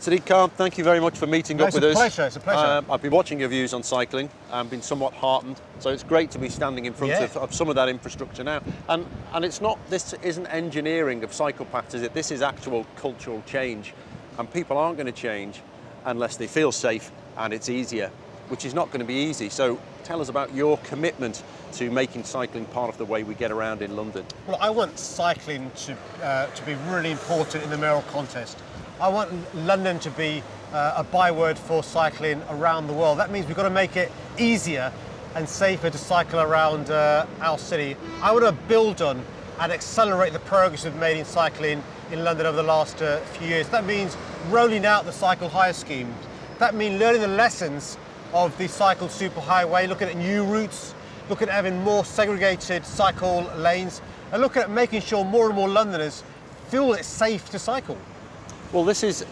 Sadiq Khan, thank you very much for meeting up with us. It's a pleasure. I've been watching your views on cycling and been somewhat heartened, so it's great to be standing in front of some of that infrastructure now. And this isn't engineering of cycle paths, is it? This is actual cultural change, and people aren't going to change unless they feel safe and it's easier, which is not going to be easy. So tell us about your commitment to making cycling part of the way we get around in London. Well, I want cycling to be really important in the mayoral contest. I want London to be a byword for cycling around the world. That means we've got to make it easier and safer to cycle around our city. I want to build on and accelerate the progress we've made in cycling in London over the last few years. That means rolling out the cycle hire scheme. That means learning the lessons of the cycle superhighway, looking at new routes, looking at having more segregated cycle lanes, and looking at making sure more and more Londoners feel it's safe to cycle. Well, this is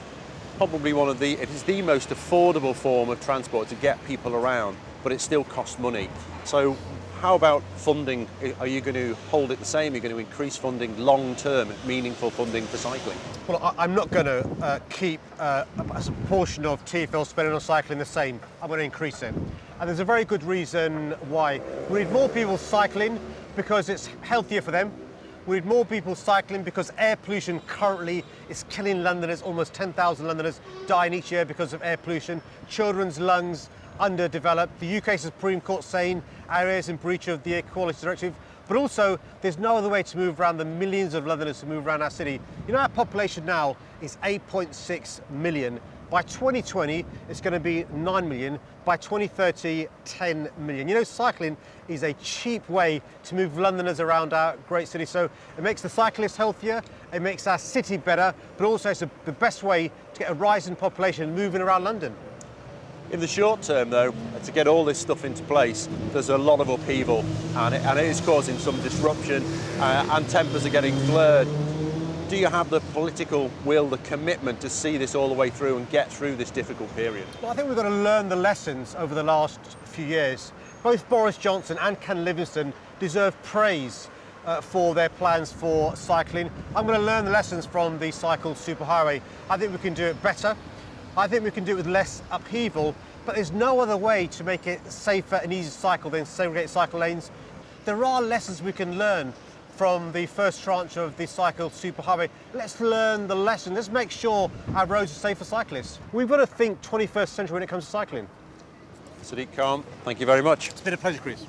probably it is the most affordable form of transport to get people around, but it still costs money. So how about funding? Are you going to hold it the same? Are you going to increase funding long-term, meaningful funding for cycling? Well, I'm not going to keep as a proportion of TfL spending on cycling the same. I'm going to increase it. And there's a very good reason why. We need more people cycling because it's healthier for them. We need more people cycling because air pollution currently is killing Londoners. Almost 10,000 Londoners dying each year because of air pollution. Children's lungs underdeveloped. The UK Supreme Court saying areas in breach of the Air Quality Directive. But also, there's no other way to move around the millions of Londoners who move around our city. You know, our population now is 8.6 million. By 2020, it's going to be 9 million. By 2030, 10 million. You know, cycling is a cheap way to move Londoners around our great city. So it makes the cyclists healthier, it makes our city better, but also it's the best way to get a rising population moving around London. In the short term, though, to get all this stuff into place, there's a lot of upheaval, and it is causing some disruption, and tempers are getting flared. Do you have the political will, the commitment to see this all the way through and get through this difficult period? Well, I think we've got to learn the lessons over the last few years. Both Boris Johnson and Ken Livingstone deserve praise for their plans for cycling. I'm going to learn the lessons from the cycle superhighway. I think we can do it better. I think we can do it with less upheaval, but there's no other way to make it safer and easier to cycle than segregated cycle lanes. There are lessons we can learn from the first tranche of the cycle superhighway. Let's learn the lesson. Let's make sure our roads are safe for cyclists. We've got to think 21st century when it comes to cycling. Sadiq Khan, thank you very much. It's been a pleasure, Chris.